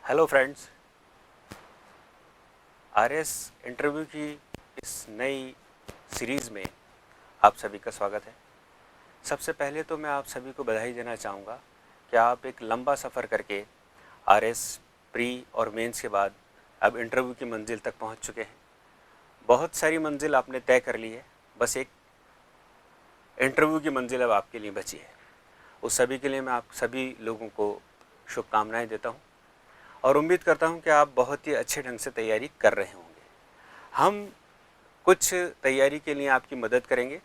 Hello friends, RS interview की इस नई सीरीज़ में आप सभी का स्वागत है। सबसे पहले तो मैं आप सभी को बधाई देना चाहूँगा कि आप एक लंबा सफ़र करके आरएस प्री और मेंस के बाद अब इंटरव्यू की मंजिल तक पहुँच चुके हैं। बहुत सारी मंजिल आपने तय कर ली है, बस एक इंटरव्यू की मंजिल अब आपके लिए बची है। उस सभी के लिए मैं आप सभी लोगों को शुभकामनाएँ देता हूँ और उम्मीद करता हूं कि आप बहुत ही अच्छे ढंग से तैयारी कर रहे होंगे। हम कुछ तैयारी के लिए आपकी मदद करेंगे।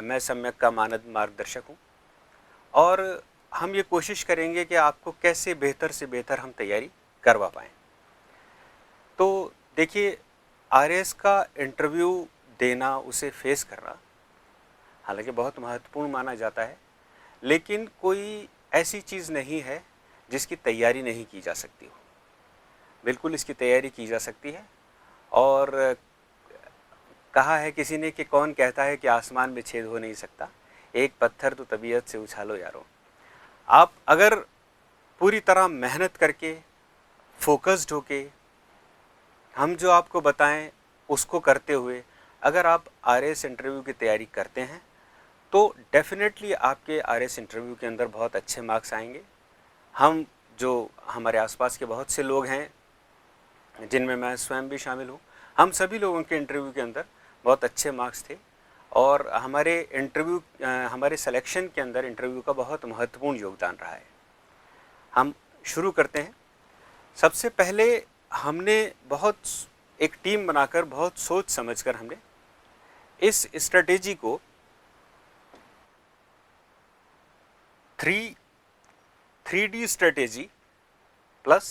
मैं सम्यक का मानद मार्गदर्शक हूं और हम ये कोशिश करेंगे कि आपको कैसे बेहतर से बेहतर हम तैयारी करवा पाएँ। तो देखिए, आरएस का इंटरव्यू देना, उसे फेस करना हालांकि बहुत महत्वपूर्ण माना जाता है, लेकिन कोई ऐसी चीज़ नहीं है जिसकी तैयारी नहीं की जा सकती हो। बिल्कुल इसकी तैयारी की जा सकती है। और कहा है किसी ने कि कौन कहता है कि आसमान में छेद हो नहीं सकता, एक पत्थर तो तबीयत से उछालो यारो। आप अगर पूरी तरह मेहनत करके, फोकस्ड होके, हम जो आपको बताएं उसको करते हुए अगर आप आरएस इंटरव्यू की तैयारी करते हैं तो डेफिनेटली आपके आरएस इंटरव्यू के अंदर बहुत अच्छे मार्क्स आएंगे। हम जो हमारे आसपास के बहुत से लोग हैं, जिनमें मैं स्वयं भी शामिल हूँ, हम सभी लोगों के इंटरव्यू के अंदर बहुत अच्छे मार्क्स थे और हमारे सिलेक्शन के अंदर इंटरव्यू का बहुत महत्वपूर्ण योगदान रहा है। हम शुरू करते हैं। सबसे पहले हमने एक टीम बनाकर बहुत सोच समझकर हमने इस स्ट्रेटेजी को 3D स्ट्रेटेजी प्लस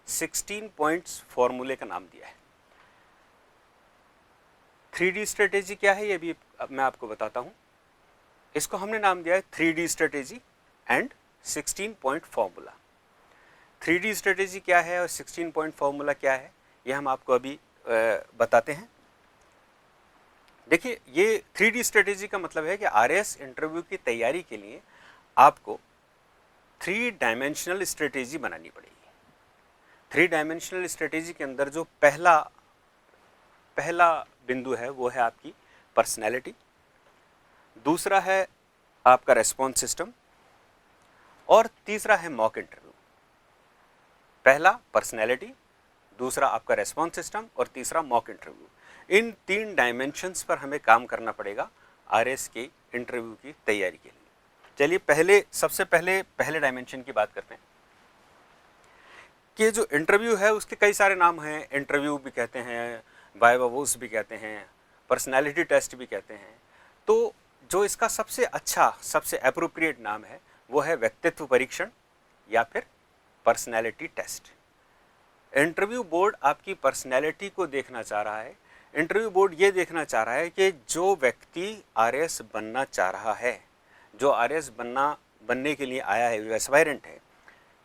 16 पॉइंट्स फॉर्मूले का नाम दिया है। 3D स्ट्रेटेजी क्या है ये भी अब मैं आपको बताता हूं। इसको हमने नाम दिया है 3D strategy and 16 point formula. 3D strategy क्या है और 16 पॉइंट फॉर्मूला क्या है, ये हम आपको अभी बताते हैं। देखिए, ये 3D स्ट्रेटेजी का मतलब है कि आरएस इंटरव्यू की तैयारी के लिए आपको 3 डायमेंशनल स्ट्रेटेजी बनानी पड़ेगी। 3 डायमेंशनल स्ट्रेटेजी के अंदर जो पहला बिंदु है वो है आपकी पर्सनैलिटी, दूसरा है आपका रेस्पॉन्स सिस्टम और तीसरा है मॉक इंटरव्यू। पहला पर्सनैलिटी, दूसरा आपका रेस्पॉन्स सिस्टम और तीसरा मॉक इंटरव्यू। इन 3 डायमेंशंस पर हमें काम करना पड़ेगा आरएस के इंटरव्यू की तैयारी के लिए। चलिए सबसे पहले डायमेंशन की बात करते हैं कि जो इंटरव्यू है उसके कई सारे नाम हैं। इंटरव्यू भी कहते हैं, वाइवा वोस भी कहते हैं, पर्सनालिटी टेस्ट भी कहते हैं। तो जो इसका सबसे एप्रोप्रिएट नाम है वो है व्यक्तित्व परीक्षण या फिर पर्सनालिटी टेस्ट। इंटरव्यू बोर्ड आपकी पर्सनालिटी को देखना चाह रहा है। इंटरव्यू बोर्ड ये देखना चाह रहा है कि जो व्यक्ति आरएस बनना चाह रहा है, जो आरएस बनने के लिए आया है, जो एस्पायरेंट है,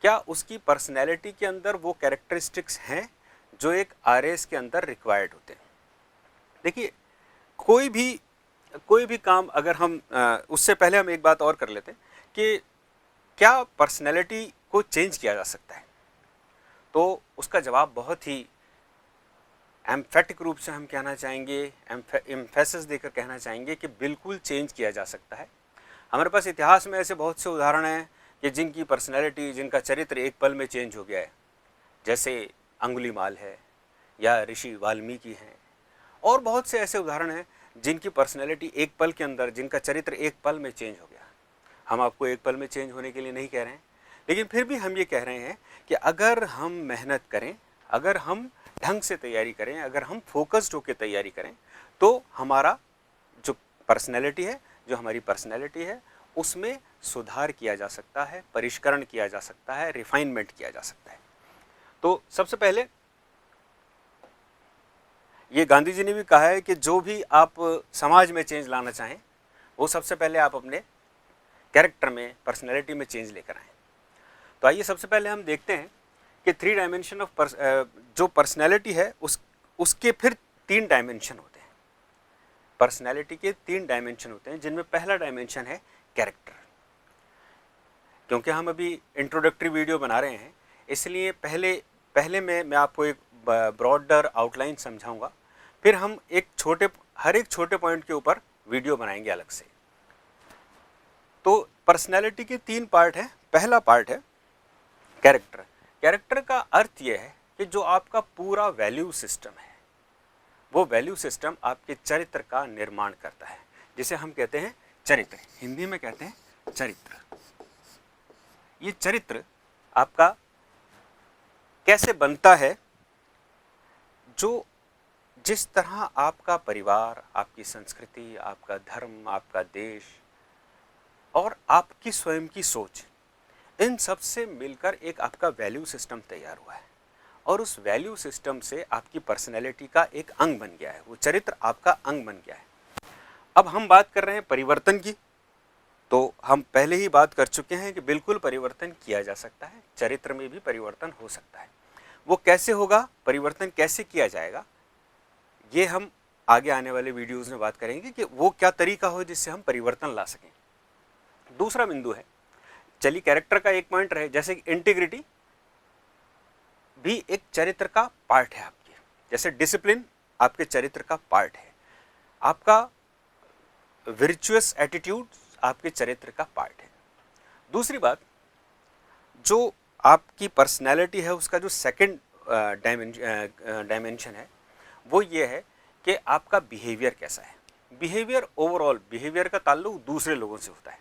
क्या उसकी पर्सनैलिटी के अंदर वो कैरेक्टरिस्टिक्स हैं जो एक आरएस के अंदर रिक्वायर्ड होते हैं। देखिए, कोई भी काम अगर हम उससे पहले हम एक बात और कर लेते हैं कि क्या पर्सनैलिटी को चेंज किया जा सकता है। तो उसका जवाब बहुत ही एम्फेटिक रूप से हम कहना चाहेंगे, एम्फेसिस देकर कहना चाहेंगे कि बिल्कुल चेंज किया जा सकता है। हमारे पास इतिहास में ऐसे बहुत से उदाहरण हैं कि जिनकी पर्सनैलिटी, जिनका चरित्र एक पल में चेंज हो गया है, जैसे अंगुलीमाल है या ऋषि वाल्मीकि हैं, और बहुत से ऐसे उदाहरण हैं जिनकी पर्सनैलिटी एक पल के अंदर, जिनका चरित्र एक पल में चेंज हो गया। हम आपको एक पल में चेंज होने के लिए नहीं कह रहे हैं, लेकिन फिर भी हम ये कह रहे हैं कि अगर हम मेहनत करें, अगर हम ढंग से तैयारी करें, अगर हम फोकस्ड होकर तैयारी करें, तो हमारा जो पर्सनैलिटी है, जो हमारी पर्सनैलिटी है, उसमें सुधार किया जा सकता है, परिष्करण किया जा सकता है, रिफाइनमेंट किया जा सकता है। तो सबसे पहले ये गांधी जी ने भी कहा है कि जो भी आप समाज में चेंज लाना चाहें, वो सबसे पहले आप अपने कैरेक्टर में, पर्सनैलिटी में चेंज लेकर आएँ। तो आइए सबसे पहले हम देखते हैं कि 3 डायमेंशन ऑफ जो पर्सनैलिटी है उसके फिर 3 डायमेंशन होते हैं। पर्सनैलिटी के 3 डायमेंशन होते हैं, जिनमें पहला डायमेंशन है कैरेक्टर। क्योंकि हम अभी इंट्रोडक्टरी वीडियो बना रहे हैं, इसलिए पहले मैं आपको एक ब्रॉडर आउटलाइन समझाऊंगा, फिर हम हर एक छोटे पॉइंट के ऊपर वीडियो बनाएंगे अलग से। तो पर्सनैलिटी के 3 पार्ट हैं। पहला पार्ट है कैरेक्टर। कैरेक्टर का अर्थ यह है कि जो आपका पूरा वैल्यू सिस्टम है, वो वैल्यू सिस्टम आपके चरित्र का निर्माण करता है, जिसे हम कहते हैं चरित्र, हिंदी में कहते हैं चरित्र। ये चरित्र आपका कैसे बनता है? जो जिस तरह आपका परिवार, आपकी संस्कृति, आपका धर्म, आपका देश और आपकी स्वयं की सोच, इन सब से मिलकर एक आपका वैल्यू सिस्टम तैयार हुआ है, और उस वैल्यू सिस्टम से आपकी पर्सनैलिटी का एक अंग बन गया है, वो चरित्र आपका अंग बन गया है। अब हम बात कर रहे हैं परिवर्तन की, तो हम पहले ही बात कर चुके हैं कि बिल्कुल परिवर्तन किया जा सकता है, चरित्र में भी परिवर्तन हो सकता है। वो कैसे होगा, परिवर्तन कैसे किया जाएगा, ये हम आगे आने वाले वीडियोज़ में बात करेंगे कि वो क्या तरीका हो जिससे हम परिवर्तन ला सकें। दूसरा बिंदु है, चलिए कैरेक्टर का एक पॉइंट रहे, जैसे इंटीग्रिटी भी एक चरित्र का पार्ट है आपके, जैसे डिसिप्लिन आपके चरित्र का पार्ट है, आपका विर्चुअस एटीट्यूड आपके चरित्र का पार्ट है। दूसरी बात, जो आपकी पर्सनैलिटी है उसका जो सेकंड डायमेंशन है वो ये है कि आपका बिहेवियर कैसा है। बिहेवियर, ओवरऑल बिहेवियर का ताल्लुक दूसरे लोगों से होता है।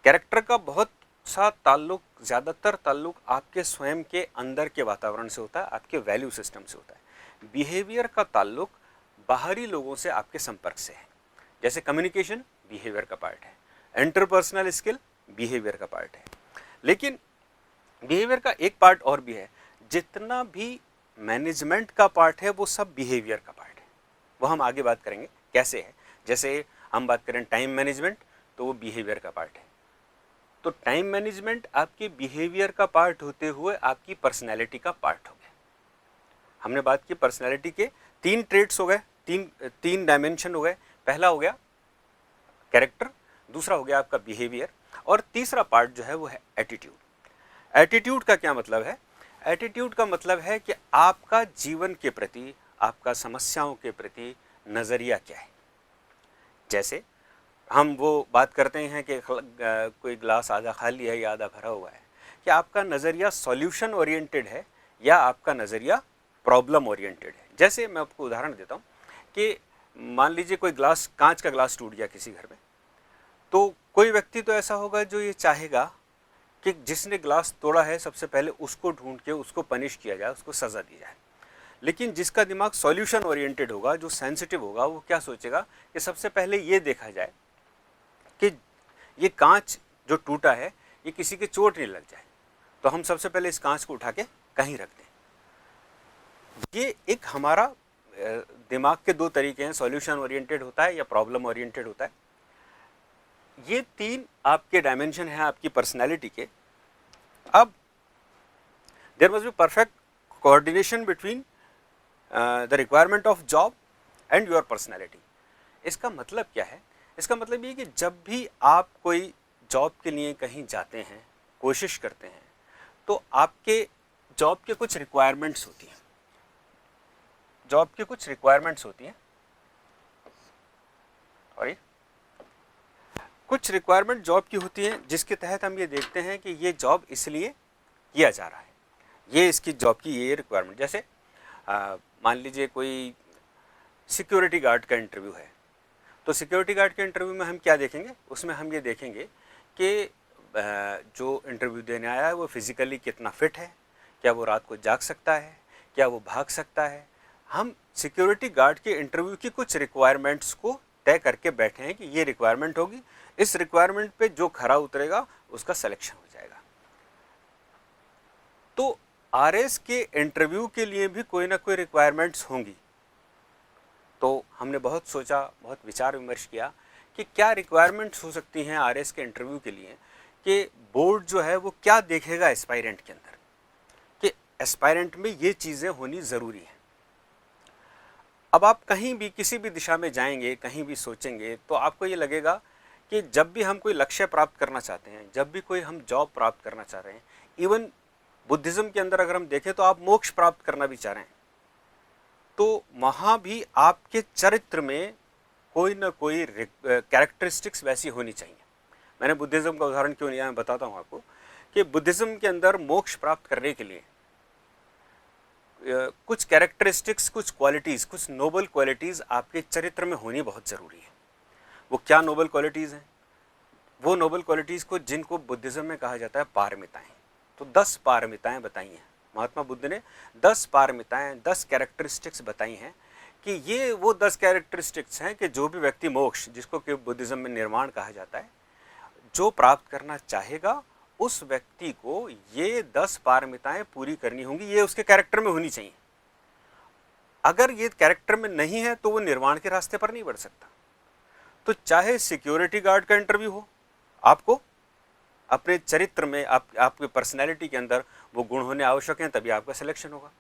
कैरेक्टर का बहुत सा ताल्लुक, ज़्यादातर ताल्लुक आपके स्वयं के अंदर के वातावरण से होता है, आपके वैल्यू सिस्टम से होता है। बिहेवियर का ताल्लुक बाहरी लोगों से आपके संपर्क से है, जैसे कम्युनिकेशन बिहेवियर का पार्ट है, इंटरपर्सनल स्किल बिहेवियर का पार्ट है। लेकिन बिहेवियर का एक पार्ट और भी है, जितना भी मैनेजमेंट का पार्ट है वो सब बिहेवियर का पार्ट है, वो हम आगे बात करेंगे कैसे है। जैसे हम बात करें टाइम मैनेजमेंट, तो वो बिहेवियर का पार्ट है। तो टाइम मैनेजमेंट आपके बिहेवियर का पार्ट होते हुए आपकी पर्सनैलिटी का पार्ट हो गया। हमने बात की पर्सनैलिटी के 3 ट्रेट्स हो गए, तीन डायमेंशन हो गए। पहला हो गया कैरेक्टर, दूसरा हो गया आपका बिहेवियर, और तीसरा पार्ट जो है वो है एटीट्यूड। एटीट्यूड का क्या मतलब है? एटीट्यूड का मतलब है कि आपका जीवन के प्रति, आपका समस्याओं के प्रति नज़रिया क्या है। जैसे हम वो बात करते हैं कि कोई ग्लास आधा खाली है या आधा भरा हुआ है, कि आपका नज़रिया सॉल्यूशन ओरिएंटेड है या आपका नज़रिया प्रॉब्लम ओरिएंटेड है। जैसे मैं आपको उदाहरण देता हूँ कि मान लीजिए कोई ग्लास, कांच का ग्लास टूट गया किसी घर में, तो कोई व्यक्ति तो ऐसा होगा जो ये चाहेगा कि जिसने ग्लास तोड़ा है सबसे पहले उसको ढूंढ के उसको पनिश किया जाए, उसको सज़ा दी जाए। लेकिन जिसका दिमाग सॉल्यूशन ओरिएंटेड होगा, जो सेंसिटिव होगा, वो क्या सोचेगा कि सबसे पहले ये देखा जाए कि ये कांच जो टूटा है ये किसी के चोट नहीं लग जाए, तो हम सबसे पहले इस कांच को उठा के कहीं रख दें। ये एक हमारा दिमाग के 2 तरीके हैं, सॉल्यूशन ओरिएंटेड होता है या प्रॉब्लम ओरिएंटेड होता है। ये 3 आपके डायमेंशन हैं आपकी पर्सनैलिटी के। अब there must be perfect coordination between the requirement of job and your personality. इसका मतलब क्या है? इसका मतलब ये कि जब भी आप कोई जॉब के लिए कहीं जाते हैं, कोशिश करते हैं, तो आपके जॉब के कुछ रिक्वायरमेंट्स होती हैं, जॉब की कुछ रिक्वायरमेंट्स होती हैं, सॉरी, कुछ रिक्वायरमेंट जॉब की होती हैं जिसके तहत हम ये देखते हैं कि ये जॉब इसलिए किया जा रहा है, ये इसकी जॉब की ये रिक्वायरमेंट। जैसे मान लीजिए कोई सिक्योरिटी गार्ड का इंटरव्यू है, तो सिक्योरिटी गार्ड के इंटरव्यू में हम क्या देखेंगे? उसमें हम ये देखेंगे कि जो इंटरव्यू देने आया है वो फिज़िकली कितना फिट है, क्या वो रात को जाग सकता है, क्या वो भाग सकता है। हम सिक्योरिटी गार्ड के इंटरव्यू की कुछ रिक्वायरमेंट्स को तय करके बैठे हैं कि ये रिक्वायरमेंट होगी, इस रिक्वायरमेंट पे जो खरा उतरेगा उसका सिलेक्शन हो जाएगा। तो आरएस के इंटरव्यू के लिए भी कोई ना कोई रिक्वायरमेंट्स होंगी। तो हमने बहुत सोचा, बहुत विचार विमर्श किया कि क्या रिक्वायरमेंट्स हो सकती हैं आरएस के इंटरव्यू के लिए, कि बोर्ड जो है वो क्या देखेगा एस्पायरेंट के अंदर, कि एस्पायरेंट में ये चीज़ें होनी ज़रूरी हैं। अब आप कहीं भी किसी भी दिशा में जाएंगे, कहीं भी सोचेंगे, तो आपको ये लगेगा कि जब भी हम कोई लक्ष्य प्राप्त करना चाहते हैं, जब भी कोई हम जॉब प्राप्त करना चाह रहे हैं, इवन बुद्धिज़्म के अंदर अगर हम देखें तो आप मोक्ष प्राप्त करना भी चाह रहे हैं, तो वहाँ भी आपके चरित्र में कोई ना कोई कैरेक्टरिस्टिक्स वैसी होनी चाहिए। मैंने बुद्धिज़्म का उदाहरण क्यों लिया, मैं बताता हूँ आपको कि बुद्धिज़्म के अंदर मोक्ष प्राप्त करने के लिए कुछ कैरेक्टरिस्टिक्स, कुछ क्वालिटीज़, कुछ नोबल क्वालिटीज़ आपके चरित्र में होनी बहुत ज़रूरी है। वो क्या नोबल क्वालिटीज़ हैं? वो नोबल क्वालिटीज़ को जिनको बुद्धिज़्म में कहा जाता है पारमिताएं। तो 10 पारमिताएं बताई हैं महात्मा बुद्ध ने, 10 पारमिताएं, 10 कैरेक्टरिस्टिक्स बताई हैं कि ये वो 10 कैरेक्टरिस्टिक्स हैं कि जो भी व्यक्ति मोक्ष, जिसको कि बुद्धिज़्म में निर्वाण कहा जाता है, जो प्राप्त करना चाहेगा उस व्यक्ति को ये 10 पारमिताएं पूरी करनी होंगी, ये उसके कैरेक्टर में होनी चाहिए। अगर ये कैरेक्टर में नहीं है तो वो निर्वाण के रास्ते पर नहीं बढ़ सकता। तो चाहे सिक्योरिटी गार्ड का इंटरव्यू हो, आपको अपने चरित्र में, आपके पर्सनैलिटी के अंदर वो गुण होने आवश्यक हैं, तभी आपका सिलेक्शन होगा।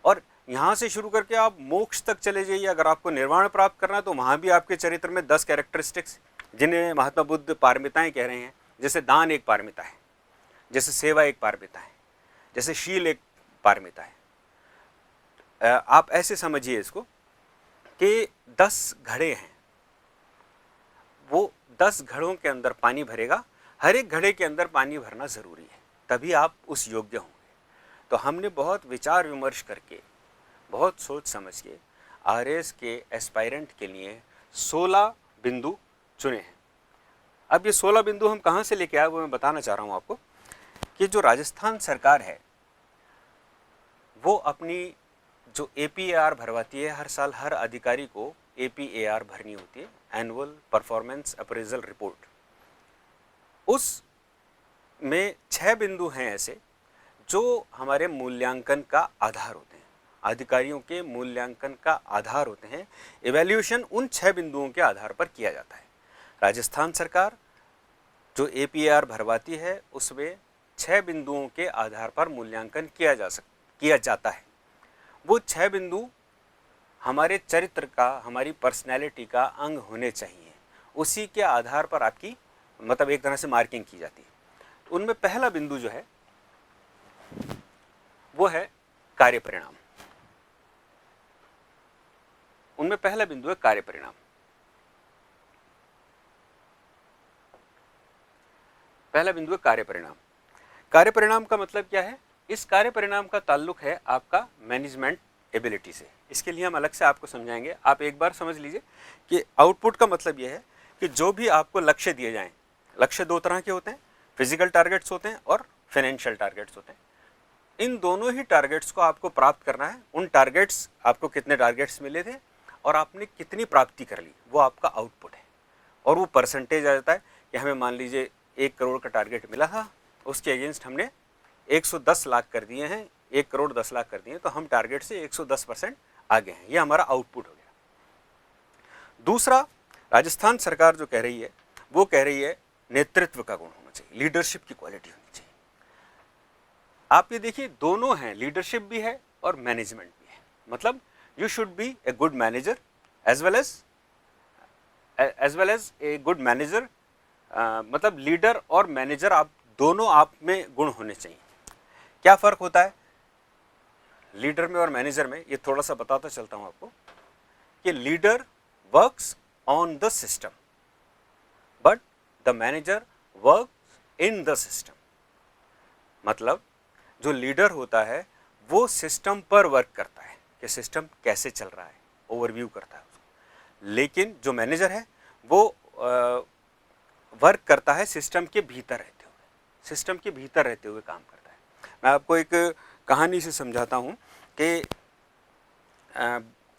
और यहाँ से शुरू करके आप मोक्ष तक चले जाइए, अगर आपको निर्वाण प्राप्त करना है तो वहाँ भी आपके चरित्र में 10 कैरेक्टरिस्टिक्स, जिन्हें महात्मा बुद्ध पारमिताएं कह रहे हैं, जैसे दान एक पारमिता है, जैसे सेवा एक पारमिता है, जैसे शील एक पारमिता है। आप ऐसे समझिए इसको कि 10 घड़े हैं, वो 10 घड़ों के अंदर पानी भरेगा, हर एक घड़े के अंदर पानी भरना ज़रूरी है, तभी आप उस योग्य होंगे। तो हमने बहुत विचार विमर्श करके, बहुत सोच समझ के आरएएस के एस्पायरेंट के लिए 16 बिंदु चुने हैं। अब ये 16 बिंदु हम कहाँ से लेके आए वो मैं बताना चाह रहा हूँ आपको कि जो राजस्थान सरकार है वो अपनी जो APAR भरवाती है, हर साल हर अधिकारी को APAR भरनी होती है, एनुअल परफॉर्मेंस अप्रेजल रिपोर्ट। उस में 6 बिंदु हैं ऐसे जो हमारे मूल्यांकन का आधार होते हैं, अधिकारियों के मूल्यांकन का आधार होते हैं। इवैल्यूएशन उन 6 बिंदुओं के आधार पर किया जाता है। राजस्थान सरकार जो APAR भरवाती है उसमें 6 बिंदुओं के आधार पर मूल्यांकन किया जाता है। वो 6 बिंदु हमारे चरित्र का, हमारी पर्सनैलिटी का अंग होने चाहिए, उसी के आधार पर आपकी मतलब एक तरह से मार्किंग की जाती है। तो उनमें पहला बिंदु जो है वो है कार्य परिणाम। उनमें पहला बिंदु है कार्य परिणाम। पहला बिंदु है कार्य परिणाम। कार्य परिणाम का मतलब क्या है? इस कार्य परिणाम का ताल्लुक है आपका मैनेजमेंट एबिलिटी से। इसके लिए हम अलग से आपको समझाएंगे। आप एक बार समझ लीजिए कि आउटपुट का मतलब यह है कि जो भी आपको लक्ष्य दिए जाएं, लक्ष्य 2 तरह के होते हैं, फिजिकल टारगेट्स होते हैं और फाइनेंशियल टारगेट्स होते हैं। इन दोनों ही टारगेट्स को आपको प्राप्त करना है। उन टारगेट्स, आपको कितने टारगेट्स मिले थे और आपने कितनी प्राप्ति कर ली, वो आपका आउटपुट है। और वो परसेंटेज आ जाता है कि हमें मान लीजिए 1 करोड़ का टारगेट मिला था, उसके अगेंस्ट हमने 110 लाख कर दिए हैं, 1 करोड़ 10 लाख कर दिए, तो हम टारगेट से 110% आगे हैं। ये हमारा आउटपुट हो गया। दूसरा, राजस्थान सरकार जो कह रही है वो कह रही है नेतृत्व का गुण होना चाहिए, लीडरशिप की क्वालिटी होनी चाहिए। आप ये देखिए, दोनों हैं, लीडरशिप भी है और मैनेजमेंट भी है। मतलब you should be a good manager as well as a good manager. मतलब लीडर और मैनेजर, आप दोनों आप में गुण होने चाहिए। क्या फ़र्क होता है लीडर में और मैनेजर में? ये थोड़ा सा बताता चलता हूँ आपको कि leader works on the system but the manager works in the system. मतलब जो लीडर होता है वो सिस्टम पर वर्क करता है कि सिस्टम कैसे चल रहा है, ओवरव्यू करता है उसको। लेकिन जो मैनेजर है वो वर्क करता है सिस्टम के भीतर रहते हुए, सिस्टम के भीतर रहते हुए काम करता है। मैं आपको एक कहानी से समझाता हूँ कि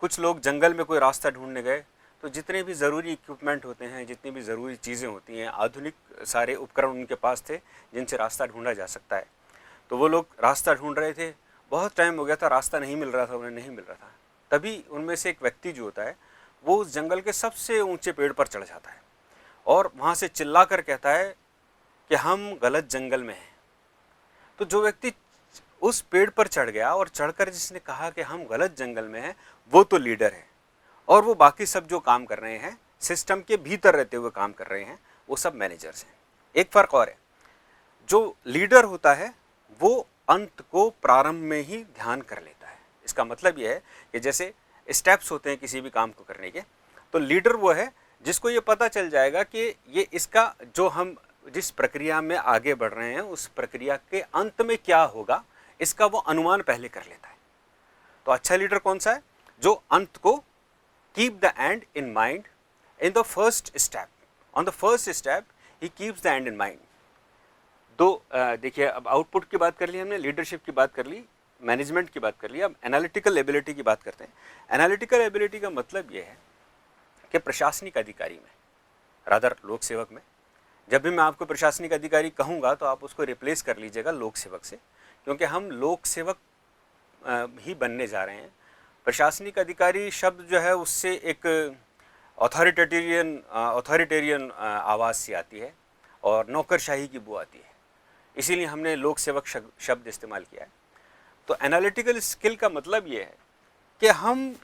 कुछ लोग जंगल में कोई रास्ता ढूंढने गए, तो जितने भी ज़रूरी इक्विपमेंट होते हैं, जितनी भी ज़रूरी चीज़ें होती हैं, आधुनिक सारे उपकरण उनके पास थे जिनसे रास्ता ढूंढा जा सकता है। तो वो लोग रास्ता ढूंढ रहे थे, बहुत टाइम हो गया था, रास्ता नहीं मिल रहा था, उन्हें नहीं मिल रहा था। तभी उनमें से एक व्यक्ति जो होता है वो उस जंगल के सबसे ऊंचे पेड़ पर चढ़ जाता है और वहाँ से चिल्ला कर कहता है कि हम गलत जंगल में हैं। तो जो व्यक्ति उस पेड़ पर चढ़ गया और चढ़कर जिसने कहा कि हम गलत जंगल में हैं, वो तो लीडर है। और वो बाकी सब जो काम कर रहे हैं, सिस्टम के भीतर रहते हुए काम कर रहे हैं, वो सब मैनेजर्स हैं। एक फ़र्क और है, जो लीडर होता है वो अंत को प्रारंभ में ही ध्यान कर लेता है। इसका मतलब यह है कि जैसे स्टेप्स होते हैं किसी भी काम को करने के, तो लीडर वो है जिसको ये पता चल जाएगा कि ये इसका जो हम जिस प्रक्रिया में आगे बढ़ रहे हैं उस प्रक्रिया के अंत में क्या होगा, इसका वो अनुमान पहले कर लेता है। तो अच्छा लीडर कौन सा है? जो अंत को keep the and in mind in the first step, on the first step he keeps the and in mind. देखिए, अब आउटपुट की बात कर ली हमने, लीडरशिप की बात कर ली, मैनेजमेंट की बात कर ली, अब एनालिटिकल एबिलिटी की बात करते हैं। एनालिटिकल एबिलिटी का मतलब ये है कि प्रशासनिक अधिकारी में, रादर लोक सेवक में, जब भी मैं आपको प्रशासनिक अधिकारी कहूँगा तो आप उसको रिप्लेस कर लीजिएगा लोक सेवक से, क्योंकि हम लोक सेवक ही बनने जा रहे हैं। प्रशासनिक अधिकारी शब्द जो है उससे एक ऑथोरिटेरियन आवाज़ सी आती है और नौकरशाही की बू आती है, इसीलिए हमने लोक सेवक शब्द इस्तेमाल किया है। तो एनालिटिकल स्किल का मतलब ये है कि हम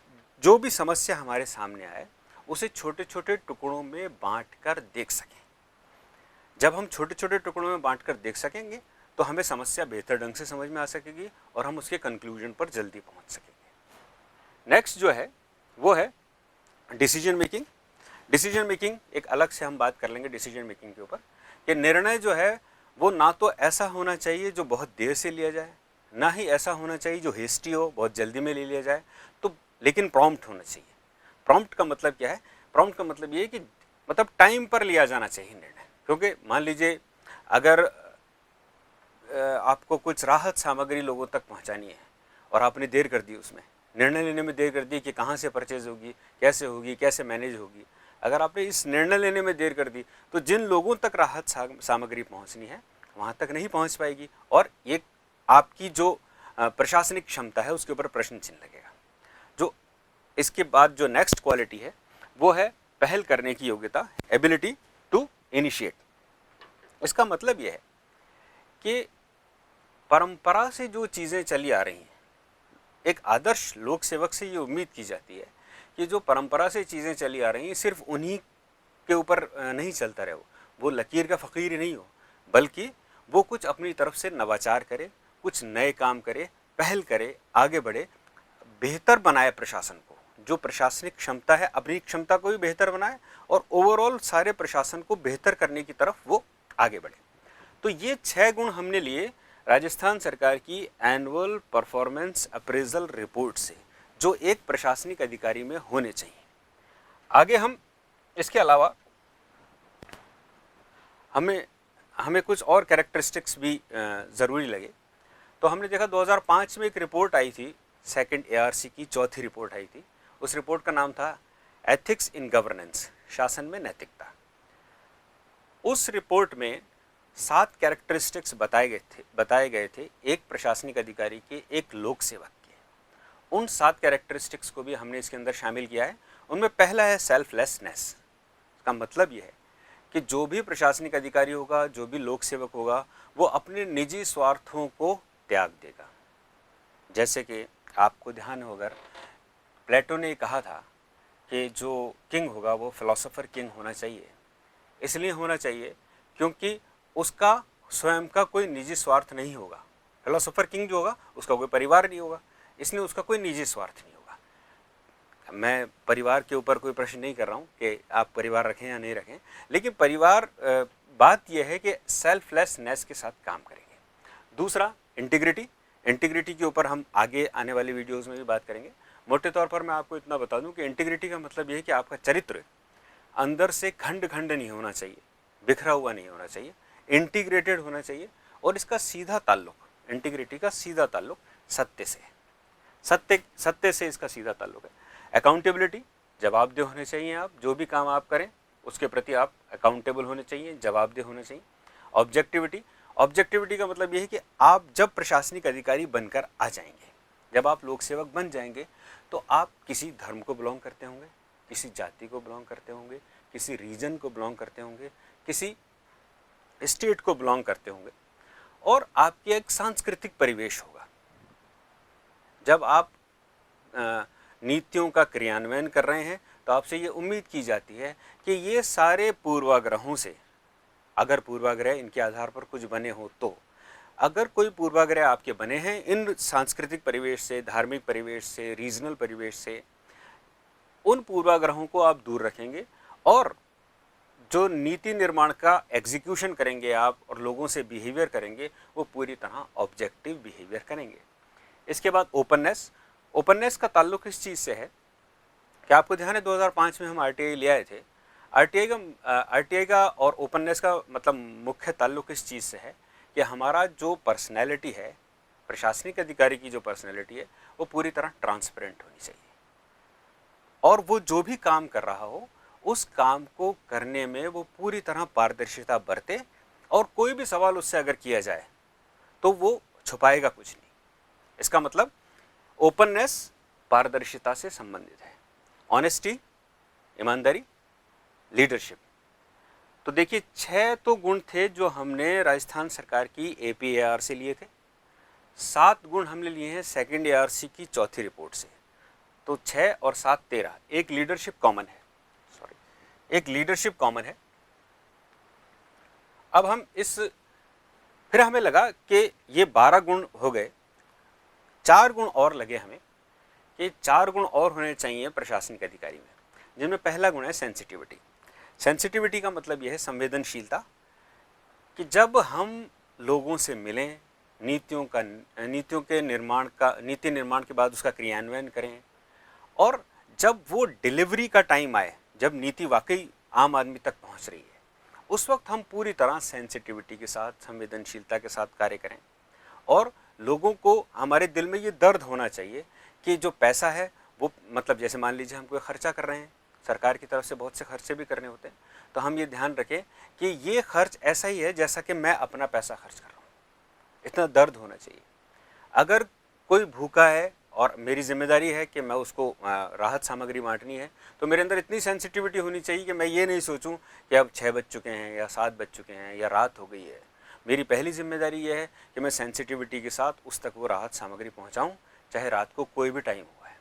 जो भी समस्या हमारे सामने आए उसे छोटे छोटे टुकड़ों में बांटकर देख सकें। जब हम छोटे छोटे टुकड़ों में बांटकर देख सकेंगे तो हमें समस्या बेहतर ढंग से समझ में आ सकेगी और हम उसके कंक्लूजन पर जल्दी पहुंच सकेंगे। नेक्स्ट जो है वो है डिसीजन मेकिंग। डिसीजन मेकिंग एक अलग से हम बात कर लेंगे डिसीजन मेकिंग के ऊपर, कि निर्णय जो है वो ना तो ऐसा होना चाहिए जो बहुत देर से लिया जाए, ना ही ऐसा होना चाहिए जो हेस्टी हो, बहुत जल्दी में ले लिया जाए, तो लेकिन प्रॉम्प्ट होना चाहिए। प्रॉम्प्ट का मतलब क्या है? प्रॉम्प्ट का मतलब ये है कि मतलब टाइम पर लिया जाना चाहिए निर्णय। क्योंकि मान लीजिए अगर आपको कुछ राहत सामग्री लोगों तक पहुंचानी है और आपने देर कर दी, उसमें निर्णय लेने में देर कर दी कि कहाँ से परचेज होगी, कैसे मैनेज होगी, अगर आपने इस निर्णय लेने में देर कर दी तो जिन लोगों तक राहत सामग्री पहुंचनी है वहाँ तक नहीं पहुँच पाएगी और एक आपकी जो प्रशासनिक क्षमता है उसके ऊपर प्रश्न चिन्ह लगेगा। जो इसके बाद जो नेक्स्ट क्वालिटी है वो है पहल करने की योग्यता, एबिलिटी टू इनिशिएट। इसका मतलब यह है कि परंपरा से जो चीज़ें चली आ रही हैं, एक आदर्श लोक सेवक से ये उम्मीद की जाती है कि जो परंपरा से चीज़ें चली आ रही हैं सिर्फ उन्हीं के ऊपर नहीं चलता रहे, वो लकीर का फ़कीर नहीं हो, बल्कि वो कुछ अपनी तरफ से नवाचार करे, कुछ नए काम करे, पहल करे, आगे बढ़े, बेहतर बनाए प्रशासन को, जो प्रशासनिक क्षमता है अपनी क्षमता को भी बेहतर बनाए और ओवरऑल सारे प्रशासन को बेहतर करने की तरफ वो आगे बढ़े। तो ये 6 गुण हमने लिए राजस्थान सरकार की एनुअल परफॉर्मेंस अप्रेजल रिपोर्ट से, जो एक प्रशासनिक अधिकारी में होने चाहिए। आगे हम इसके अलावा हमें कुछ और कैरेक्टरिस्टिक्स भी ज़रूरी लगे। तो हमने देखा 2005 में एक रिपोर्ट आई थी, सेकंड ARC की चौथी रिपोर्ट आई थी। उस रिपोर्ट का नाम था एथिक्स इन गवर्नेंस, शासन में नैतिकता। उस रिपोर्ट में 7 कैरेक्टरिस्टिक्स बताए गए थे एक प्रशासनिक अधिकारी के, एक लोक सेवक के। उन 7 कैरेक्टरिस्टिक्स को भी हमने इसके अंदर शामिल किया है। उनमें पहला है सेल्फलेसनेस। इसका मतलब यह है कि जो भी प्रशासनिक अधिकारी होगा, जो भी लोक सेवक होगा, वो अपने निजी स्वार्थों को त्याग देगा। जैसे कि आपको ध्यान होगा, प्लेटो ने कहा था कि जो किंग होगा वो फिलोसोफर किंग होना चाहिए। इसलिए होना चाहिए क्योंकि उसका स्वयं का कोई निजी स्वार्थ नहीं होगा। फिलोसोफर किंग जो होगा उसका कोई परिवार नहीं होगा, इसलिए उसका कोई निजी स्वार्थ नहीं होगा। मैं परिवार के ऊपर कोई प्रश्न नहीं कर रहा हूँ कि आप परिवार रखें या नहीं रखें, लेकिन परिवार बात यह है कि सेल्फलेसनेस के साथ काम करेंगे। दूसरा इंटीग्रिटी। इंटीग्रिटी के ऊपर हम आगे आने वाली वीडियोज़ में भी बात करेंगे। मोटे तौर पर मैं आपको इतना बता दूं कि इंटीग्रिटी का मतलब यह है कि आपका चरित्र अंदर से खंड खंड नहीं होना चाहिए, बिखरा हुआ नहीं होना चाहिए, इंटीग्रेटेड होना चाहिए। और इसका सीधा ताल्लुक, इंटीग्रिटी का सीधा ताल्लुक सत्य से है। सत्य से इसका सीधा ताल्लुक है। अकाउंटेबिलिटी, जवाबदेह होने चाहिए। आप जो भी काम आप करें उसके प्रति आप अकाउंटेबल होने चाहिए, जवाबदेह होने चाहिए। ऑब्जेक्टिविटी। ऑब्जेक्टिविटी का मतलब यह है कि आप जब प्रशासनिक अधिकारी बनकर आ जाएंगे, जब आप लोक सेवक बन जाएंगे, तो आप किसी धर्म को बिलोंग करते होंगे, किसी जाति को बिलोंग करते होंगे, किसी रीजन को बिलोंग करते होंगे, किसी स्टेट को बिलोंग करते होंगे, और आपके एक सांस्कृतिक परिवेश होगा। जब आप नीतियों का क्रियान्वयन कर रहे हैं तो आपसे ये उम्मीद की जाती है कि ये सारे पूर्वाग्रहों से, अगर पूर्वाग्रह इनके आधार पर कुछ बने हो तो अगर कोई पूर्वाग्रह आपके बने हैं इन सांस्कृतिक परिवेश से, धार्मिक परिवेश से, रीजनल परिवेश से, उन पूर्वाग्रहों को आप दूर रखेंगे और जो नीति निर्माण का एग्जीक्यूशन करेंगे आप और लोगों से बिहेवियर करेंगे वो पूरी तरह ऑब्जेक्टिव बिहेवियर करेंगे। इसके बाद ओपननेस। ओपननेस का ताल्लुक इस चीज़ से है कि आपको ध्यान है 2005 में हम आरटीआई ले आए थे। आरटीआई का और ओपननेस का मतलब मुख्य ताल्लुक इस चीज़ से है कि हमारा जो पर्सनैलिटी है, प्रशासनिक अधिकारी की जो पर्सनैलिटी है, वो पूरी तरह ट्रांसपेरेंट होनी चाहिए और वो जो भी काम कर रहा हो उस काम को करने में वो पूरी तरह पारदर्शिता बरते और कोई भी सवाल उससे अगर किया जाए तो वो छुपाएगा कुछ नहीं। इसका मतलब ओपननेस पारदर्शिता से संबंधित है। ऑनेस्टी, ईमानदारी, लीडरशिप। तो देखिए 6 तो गुण थे जो हमने राजस्थान सरकार की APAR से लिए थे, 7 गुण हमने लिए हैं सेकेंड ARC की चौथी रिपोर्ट से। तो 6 और 7 13। एक लीडरशिप कॉमन है, एक लीडरशिप कॉमन है। अब हम फिर हमें लगा कि ये 12 गुण हो गए, 4 गुण और लगे हमें कि 4 गुण और होने चाहिए प्रशासनिक अधिकारी में, जिनमें पहला गुण है सेंसिटिविटी। सेंसिटिविटी का मतलब यह है संवेदनशीलता, कि जब हम लोगों से मिलें, नीतियों के नीति निर्माण के बाद उसका क्रियान्वयन करें और जब वो डिलीवरी का टाइम आए, जब नीति वाकई आम आदमी तक पहुंच रही है, उस वक्त हम पूरी तरह सेंसिटिविटी के साथ, संवेदनशीलता के साथ कार्य करें और लोगों को हमारे दिल में ये दर्द होना चाहिए कि जो पैसा है वो, मतलब जैसे मान लीजिए हम कोई खर्चा कर रहे हैं, सरकार की तरफ से बहुत से खर्चे भी करने होते हैं, तो हम ये ध्यान रखें कि ये खर्च ऐसा ही है जैसा कि मैं अपना पैसा खर्च कर रहा हूँ। इतना दर्द होना चाहिए। अगर कोई भूखा है और मेरी जिम्मेदारी है कि मैं उसको राहत सामग्री बांटनी है, तो मेरे अंदर इतनी सेंसिटिविटी होनी चाहिए कि मैं ये नहीं सोचूं कि अब 6 बज चुके हैं या 7 बज चुके हैं या रात हो गई है। मेरी पहली जिम्मेदारी ये है कि मैं सेंसिटिविटी के साथ उस तक वो राहत सामग्री पहुंचाऊं, चाहे रात को कोई भी टाइम हुआ है।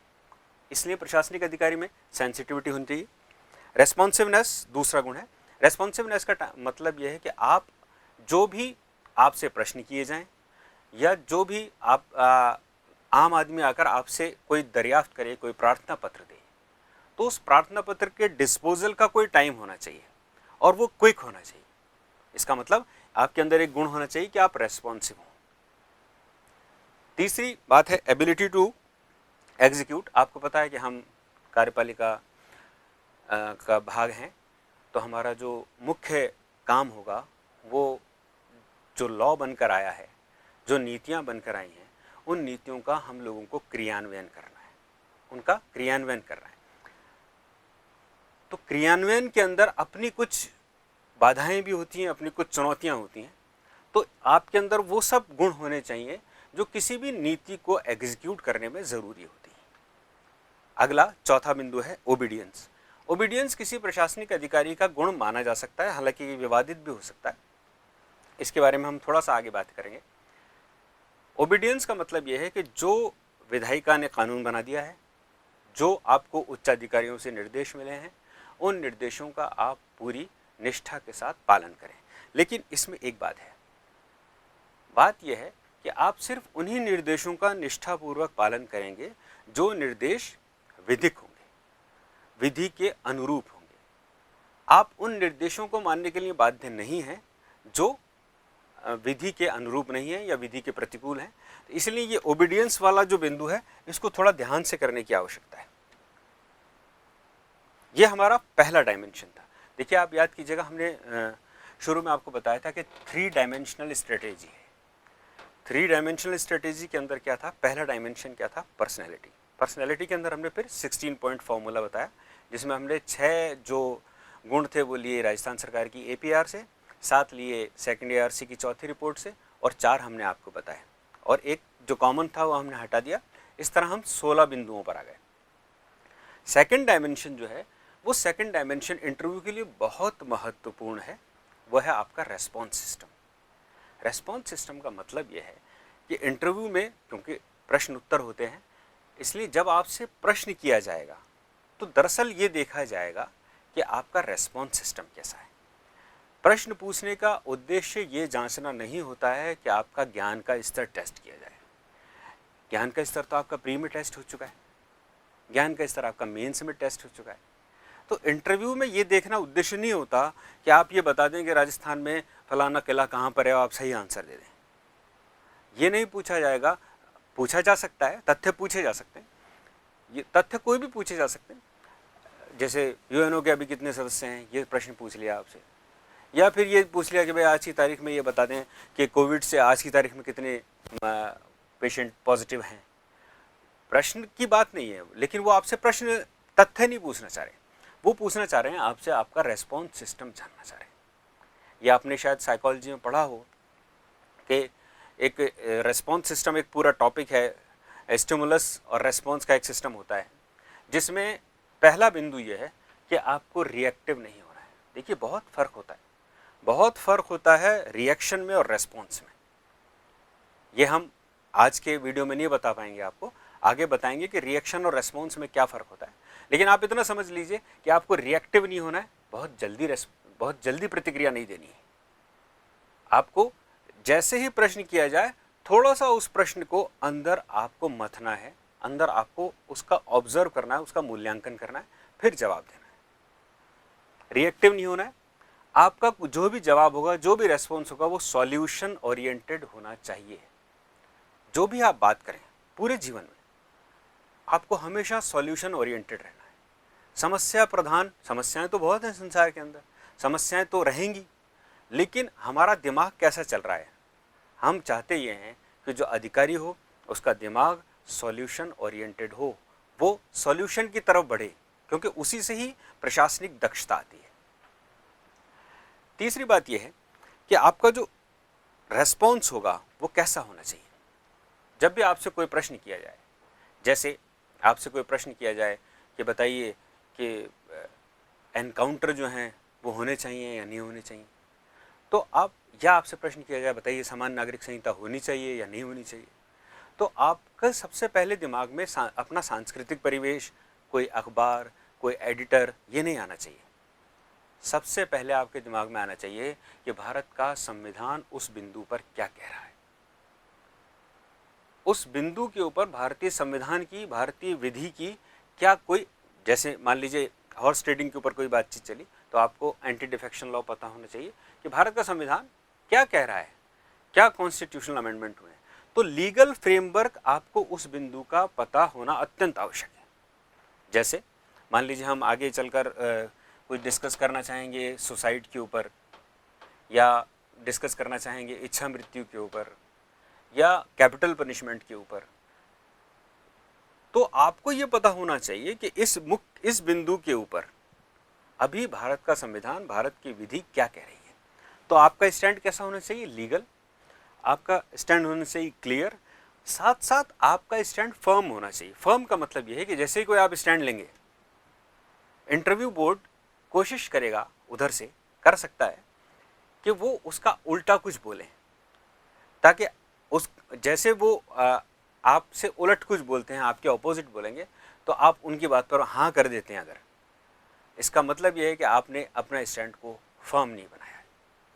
इसलिए प्रशासनिक अधिकारी में सेंसिटिविटी होनी चाहिए। रेस्पॉन्सिवनेस दूसरा गुण है। रेस्पॉन्सिवनेस का मतलब यह है कि आप जो भी आपसे प्रश्न किए जाएं या जो भी आप आम आदमी आकर आपसे कोई दरियाफ्त करे, कोई प्रार्थना पत्र दे, तो उस प्रार्थना पत्र के डिस्पोजल का कोई टाइम होना चाहिए और वो क्विक होना चाहिए। इसका मतलब आपके अंदर एक गुण होना चाहिए कि आप रेस्पॉन्सिव हो। तीसरी बात है एबिलिटी टू एग्जीक्यूट। आपको पता है कि हम कार्यपालिका का भाग हैं, तो हमारा जो मुख्य काम होगा वो जो लॉ बनकर आया है, जो नीतियां बनकर आई हैं, उन नीतियों का हम लोगों को क्रियान्वयन करना है, उनका क्रियान्वयन करना है। तो क्रियान्वयन के अंदर अपनी कुछ बाधाएं भी होती हैं, अपनी कुछ चुनौतियां होती हैं। तो आपके अंदर वो सब गुण होने चाहिए जो किसी भी नीति को एग्जीक्यूट करने में ज़रूरी होती है। अगला चौथा बिंदु है ओबीडियंस। ओबीडियंस किसी प्रशासनिक अधिकारी का गुण माना जा सकता है, हालांकि ये विवादित भी हो सकता है। इसके बारे में हम थोड़ा सा आगे बात करेंगे। ओबीडियंस का मतलब यह है कि जो विधायिका ने कानून बना दिया है, जो आपको उच्चाधिकारियों से निर्देश मिले हैं, उन निर्देशों का आप पूरी निष्ठा के साथ पालन करें। लेकिन इसमें एक बात है, बात यह है कि आप सिर्फ उन्हीं निर्देशों का निष्ठापूर्वक पालन करेंगे जो निर्देश विधिक होंगे, विधि के अनुरूप होंगे। आप उन निर्देशों को मानने के लिए बाध्य नहीं हैं जो विधि के अनुरूप नहीं है या विधि के प्रतिकूल है। इसलिए ये ओबीडियंस वाला जो बिंदु है, इसको थोड़ा ध्यान से करने की आवश्यकता है। ये हमारा पहला डायमेंशन था। देखिए आप याद कीजिएगा, हमने शुरू में आपको बताया था कि 3 डायमेंशनल स्ट्रेटेजी है। 3 डायमेंशनल स्ट्रेटेजी के अंदर क्या था, पहला डायमेंशन क्या था, पर्सनैलिटी। पर्सनैलिटी के अंदर हमने फिर 16 पॉइंट फॉर्मूला बताया, जिसमें हमने 6 जो गुण थे वो लिए राजस्थान सरकार की APR से, 7 लिए सेकेंड ARC की चौथी रिपोर्ट से और 4 हमने आपको बताया और एक जो कॉमन था वो हमने हटा दिया। इस तरह हम 16 बिंदुओं पर आ गए। सेकेंड डायमेंशन जो है, वो सेकेंड डायमेंशन इंटरव्यू के लिए बहुत महत्वपूर्ण है, वह है आपका रेस्पॉन्स सिस्टम। रेस्पॉन्स सिस्टम का मतलब यह है कि इंटरव्यू में, क्योंकि प्रश्न उत्तर होते हैं, इसलिए जब आपसे प्रश्न किया जाएगा तो दरअसल ये देखा जाएगा कि आपका रेस्पॉन्स सिस्टम कैसा है। प्रश्न पूछने का उद्देश्य ये जांचना नहीं होता है कि आपका ज्ञान का स्तर टेस्ट किया जाए। ज्ञान का स्तर तो आपका प्री में टेस्ट हो चुका है, ज्ञान का स्तर आपका मेंस में टेस्ट हो चुका है। तो इंटरव्यू में ये देखना उद्देश्य नहीं होता कि आप ये बता दें कि राजस्थान में फलाना किला कहाँ पर है और आप सही आंसर दे दें। ये नहीं पूछा जाएगा। पूछा जा सकता है, तथ्य पूछे जा सकते हैं, ये तथ्य कोई भी पूछे जा सकते हैं। जैसे यूएनओ के अभी कितने सदस्य हैं, ये प्रश्न पूछ लिया आपसे, या फिर ये पूछ लिया कि भाई आज की तारीख में ये बता दें कि कोविड से आज की तारीख में कितने पेशेंट पॉजिटिव हैं। प्रश्न की बात नहीं है, लेकिन वो आपसे प्रश्न तथ्य नहीं पूछना चाह रहे, वो पूछना चाह रहे हैं आपसे आपका रेस्पॉन्स सिस्टम जानना चाह रहे हैं। या आपने शायद साइकोलॉजी में पढ़ा हो कि एक रेस्पॉन्स सिस्टम एक पूरा टॉपिक है, स्टिमुलस और रेस्पॉन्स का एक सिस्टम होता है, जिसमें पहला बिंदु ये है कि आपको रिएक्टिव नहीं होना है। देखिए बहुत फ़र्क होता है, बहुत फ़र्क होता है रिएक्शन में और रेस्पॉन्स में। ये हम आज के वीडियो में नहीं बता पाएंगे, आपको आगे बताएंगे कि रिएक्शन और रेस्पॉन्स में क्या फ़र्क होता है। लेकिन आप इतना समझ लीजिए कि आपको रिएक्टिव नहीं होना है, बहुत जल्दी प्रतिक्रिया नहीं देनी है। आपको जैसे ही प्रश्न किया जाए थोड़ा सा उस प्रश्न को अंदर आपको मथना है, अंदर आपको उसका ऑब्जर्व करना है, उसका मूल्यांकन करना है, फिर जवाब देना है। रिएक्टिव नहीं होना है। आपका जो भी जवाब होगा, जो भी रेस्पॉन्स होगा, वो सॉल्यूशन ओरिएंटेड होना चाहिए। जो भी आप बात करें पूरे जीवन में, आपको हमेशा सॉल्यूशन ओरिएंटेड रहना है। समस्या प्रधान, समस्याएं तो बहुत हैं संसार के अंदर, समस्याएं तो रहेंगी, लेकिन हमारा दिमाग कैसा चल रहा है। हम चाहते ये हैं कि जो अधिकारी हो उसका दिमाग सॉल्यूशन ओरिएंटेड हो, वो सॉल्यूशन की तरफ बढ़े, क्योंकि उसी से ही प्रशासनिक दक्षता आती है। तीसरी बात यह है कि आपका जो रेस्पॉन्स होगा वो कैसा होना चाहिए। जब भी आपसे कोई प्रश्न किया जाए, जैसे आपसे कोई प्रश्न किया जाए कि बताइए कि एनकाउंटर जो हैं वो होने चाहिए या नहीं होने चाहिए, तो आप, या आपसे प्रश्न किया जाए बताइए सामान्य नागरिक संहिता होनी चाहिए या नहीं होनी चाहिए, तो आपका सबसे पहले दिमाग में अपना सांस्कृतिक परिवेश, कोई अखबार, कोई एडिटर, ये नहीं आना चाहिए। सबसे पहले आपके दिमाग में आना चाहिए कि भारत का संविधान उस बिंदु पर क्या कह रहा है। उस बिंदु के ऊपर भारतीय संविधान की, भारतीय विधि की क्या कोई, जैसे मान लीजिए हॉर्स ट्रेडिंग के ऊपर कोई बातचीत चली, तो आपको एंटी डिफेक्शन लॉ पता होना चाहिए कि भारत का संविधान क्या कह रहा है, क्या कॉन्स्टिट्यूशनल अमेंडमेंट हुए। तो लीगल फ्रेमवर्क आपको उस बिंदु का पता होना अत्यंत आवश्यक है। जैसे मान लीजिए हम आगे चलकर कुछ डिस्कस करना चाहेंगे सुसाइड के ऊपर, या डिस्कस करना चाहेंगे इच्छा मृत्यु के ऊपर, या कैपिटल पनिशमेंट के ऊपर, तो आपको ये पता होना चाहिए कि इस बिंदु के ऊपर अभी भारत का संविधान, भारत की विधि क्या कह रही है। तो आपका स्टैंड कैसा होना चाहिए, लीगल, आपका स्टैंड होना चाहिए क्लियर, साथ साथ आपका स्टैंड फर्म होना चाहिए। फर्म का मतलब यह है कि जैसे ही कोई आप स्टैंड लेंगे, इंटरव्यू बोर्ड कोशिश करेगा, उधर से कर सकता है कि वो उसका उल्टा कुछ बोले, ताकि उस जैसे वो आपसे उलट कुछ बोलते हैं, आपके ऑपोजिट बोलेंगे, तो आप उनकी बात पर हाँ कर देते हैं। अगर इसका मतलब यह है कि आपने अपना स्टैंड को फर्म नहीं बनाया है,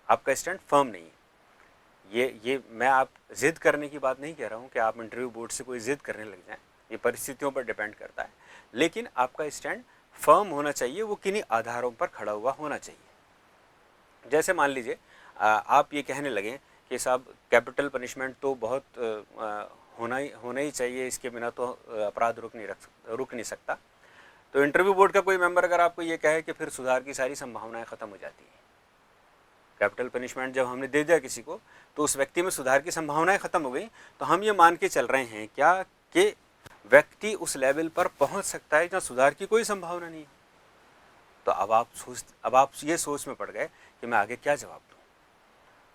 आपका स्टैंड फर्म नहीं है। ये मैं आप जिद करने की बात नहीं कह रहा हूँ कि आप इंटरव्यू बोर्ड से कोई जिद करने लग जाएं, ये परिस्थितियों पर डिपेंड करता है, लेकिन आपका स्टैंड फर्म होना चाहिए, वो किन्हीं आधारों पर खड़ा हुआ होना चाहिए। जैसे मान लीजिए आप ये कहने लगें कि साहब कैपिटल पनिशमेंट तो बहुत होना ही चाहिए, इसके बिना तो अपराध रुक नहीं सकता, तो इंटरव्यू बोर्ड का कोई मेंबर अगर आपको ये कहे कि फिर सुधार की सारी संभावनाएं ख़त्म हो जाती हैं। कैपिटल पनिशमेंट जब हमने दे दिया किसी को, तो उस व्यक्ति में सुधार की संभावनाएं ख़त्म हो गई, तो हम ये मान के चल रहे हैं क्या कि व्यक्ति उस लेवल पर पहुंच सकता है जहाँ सुधार की कोई संभावना नहीं है। तो अब आप ये सोच में पड़ गए कि मैं आगे क्या जवाब दूँ,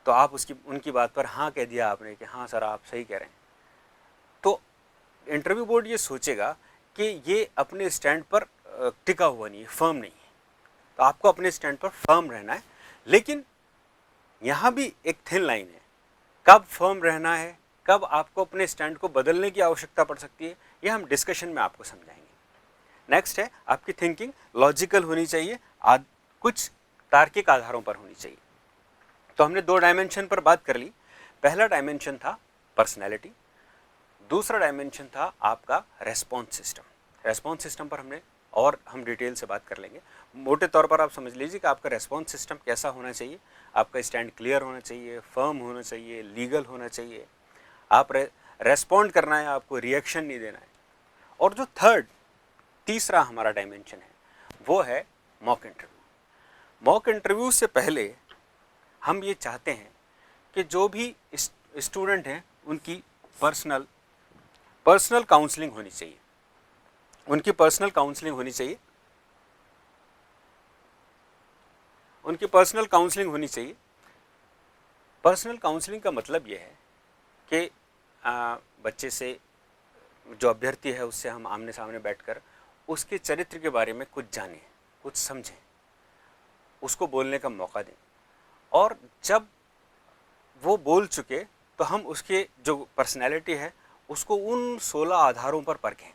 तो आप उनकी बात पर हाँ कह दिया आपने कि हाँ सर आप सही कह रहे हैं, तो इंटरव्यू बोर्ड ये सोचेगा कि ये अपने स्टैंड पर टिका हुआ नहीं है, फर्म नहीं है। तो आपको अपने स्टैंड पर फर्म रहना है, लेकिन यहाँ भी एक थिन लाइन है, कब फर्म रहना है, कब आपको अपने स्टैंड को बदलने की आवश्यकता पड़ सकती है, ये हम डिस्कशन में आपको समझाएंगे। नेक्स्ट है आपकी थिंकिंग लॉजिकल होनी चाहिए, कुछ तार्किक आधारों पर होनी चाहिए। तो हमने 2 डायमेंशन पर बात कर ली। पहला डायमेंशन था पर्सनैलिटी, दूसरा डायमेंशन था आपका रेस्पॉन्स सिस्टम। रेस्पॉन्स सिस्टम पर हम डिटेल से बात कर लेंगे। मोटे तौर पर आप समझ लीजिए कि आपका रेस्पॉन्स सिस्टम कैसा होना चाहिए। आपका स्टैंड क्लियर होना चाहिए, फर्म होना चाहिए, लीगल होना चाहिए। आप रेस्पॉन्ड करना है, आपको रिएक्शन नहीं देना है। और जो तीसरा हमारा डायमेंशन है वो है मॉक इंटरव्यू। मॉक इंटरव्यू से पहले हम ये चाहते हैं कि जो भी स्टूडेंट हैं उनकी पर्सनल काउंसलिंग होनी चाहिए। उनकी पर्सनल काउंसलिंग होनी चाहिए। उनकी पर्सनल काउंसलिंग होनी चाहिए। पर्सनल काउंसलिंग का मतलब ये है कि बच्चे से, जो अभ्यर्थी है उससे हम आमने सामने बैठकर उसके चरित्र के बारे में कुछ जानें, कुछ समझें, उसको बोलने का मौका दें। और जब वो बोल चुके तो हम उसके जो पर्सनैलिटी है उसको उन 16 आधारों पर परखें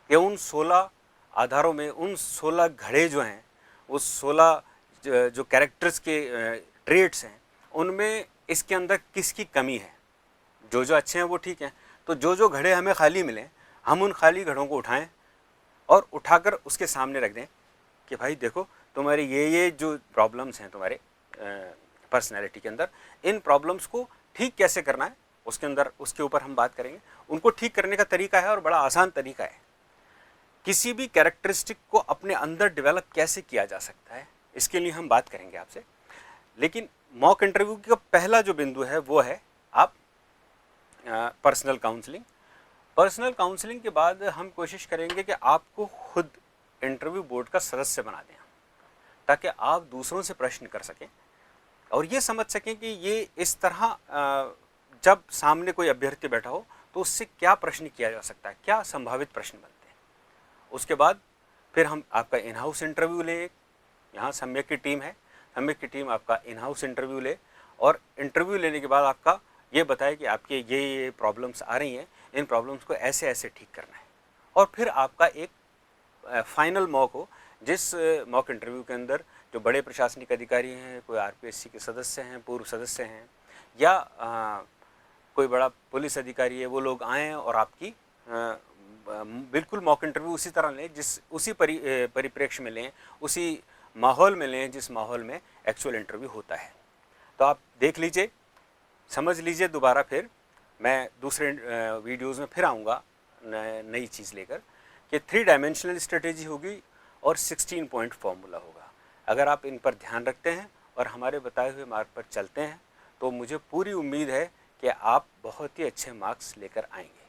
कि उन 16 आधारों में उन 16 घड़े जो हैं, उस 16 जो कैरेक्टर्स के ट्रेट्स हैं, उनमें इसके अंदर किसकी कमी है। जो अच्छे हैं वो ठीक हैं, तो जो घड़े हमें खाली मिलें हम उन खाली घड़ों को उठाएं और उठाकर उसके सामने रख दें कि भाई देखो, तुम्हारे ये जो प्रॉब्लम्स हैं तुम्हारे पर्सनैलिटी के अंदर, इन प्रॉब्लम्स को ठीक कैसे करना है उसके ऊपर हम बात करेंगे। उनको ठीक करने का तरीका है और बड़ा आसान तरीका है। किसी भी कैरेक्टरिस्टिक को अपने अंदर डेवलप कैसे किया जा सकता है, इसके लिए हम बात करेंगे आपसे। लेकिन मॉक इंटरव्यू का पहला जो बिंदु है वो है आप पर्सनल काउंसलिंग। पर्सनल काउंसलिंग के बाद हम कोशिश करेंगे कि आपको खुद इंटरव्यू बोर्ड का सदस्य बना दें, ताकि आप दूसरों से प्रश्न कर सकें और ये समझ सकें कि ये इस तरह जब सामने कोई अभ्यर्थी बैठा हो तो उससे क्या प्रश्न किया जा सकता है, क्या संभावित प्रश्न बनते हैं। उसके बाद फिर हम आपका इन हाउस इंटरव्यू लें। यहाँ सम्यक की टीम है, सम्यक की टीम आपका इन हाउस इंटरव्यू ले और इंटरव्यू लेने के बाद आपका ये बताए कि आपके ये प्रॉब्लम्स आ रही हैं, इन प्रॉब्लम्स को ऐसे ऐसे ठीक करना है। और फिर आपका एक फाइनल मॉक हो, जिस मॉक इंटरव्यू के अंदर जो बड़े प्रशासनिक अधिकारी हैं, कोई आरपीएससी के सदस्य हैं, पूर्व सदस्य हैं, या कोई बड़ा पुलिस अधिकारी है, वो लोग आएँ और आपकी बिल्कुल मॉक इंटरव्यू उसी तरह लें, उसी परिप्रेक्ष्य में लें, उसी माहौल में लें जिस माहौल में एक्चुअल इंटरव्यू होता है। तो आप देख लीजिए, समझ लीजिए। दोबारा फिर मैं दूसरे वीडियोज़ में फिर आऊँगा नई चीज़ लेकर कि 3 डायमेंशनल स्ट्रेटेजी होगी और 16 पॉइंट फॉर्मूला होगा। अगर आप इन पर ध्यान रखते हैं और हमारे बताए हुए मार्ग पर चलते हैं तो मुझे पूरी उम्मीद है कि आप बहुत ही अच्छे मार्क्स लेकर आएंगे।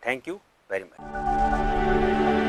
Thank you very much.